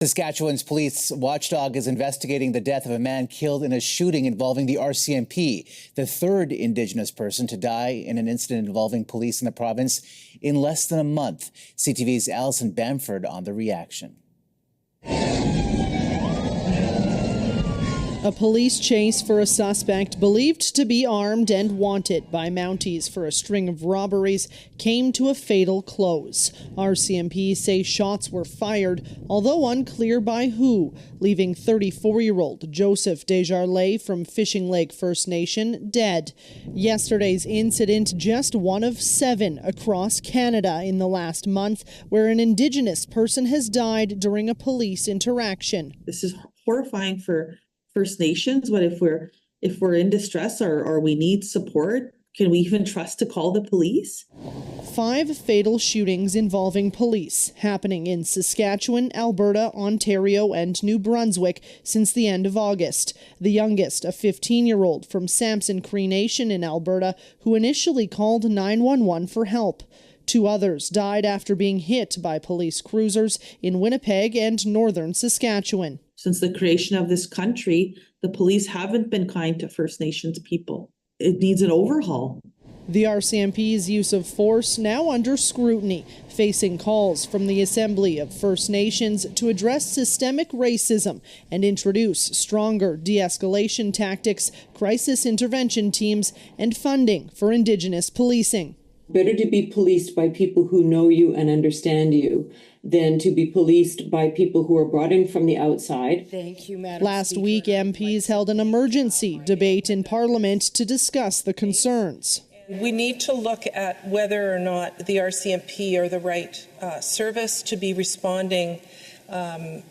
Saskatchewan's police watchdog is investigating the death of a man killed in a shooting involving the RCMP, the third Indigenous person to die in an incident involving police in the province in less than a month. CTV's Allison Bamford on the reaction. A police chase for a suspect believed to be armed and wanted by Mounties for a string of robberies came to a fatal close. RCMP say shots were fired, although unclear by who, leaving 34-year-old Joseph Desjardins from Fishing Lake First Nation dead. Yesterday's incident just one of 7 across Canada in the last month where an Indigenous person has died during a police interaction. This is horrifying for First Nations, but if we're in distress or we need support, can we even trust to call the police? 5 fatal shootings involving police happening in Saskatchewan, Alberta, Ontario, and New Brunswick since the end of August. The youngest, a 15-year-old from Samson Cree Nation in Alberta, who initially called 911 for help. 2 others died after being hit by police cruisers in Winnipeg and northern Saskatchewan. Since the creation of this country, the police haven't been kind to First Nations people. It needs an overhaul. The RCMP's use of force now under scrutiny, facing calls from the Assembly of First Nations to address systemic racism and introduce stronger de-escalation tactics, crisis intervention teams, and funding for Indigenous policing. Better to be policed by people who know you and understand you than to be policed by people who are brought in from the outside. Thank you, Madam Last Speaker. Week, MPs held an emergency debate in Parliament to discuss the concerns. We need to look at whether or not the RCMP are the right service to be responding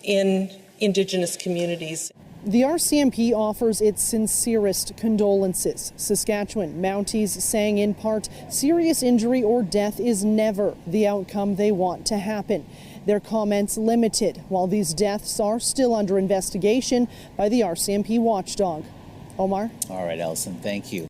in Indigenous communities. The RCMP offers its sincerest condolences. Saskatchewan Mounties saying in part, serious injury or death is never the outcome they want to happen. Their comments limited, while these deaths are still under investigation by the RCMP watchdog. Omar? All right, Allison, thank you.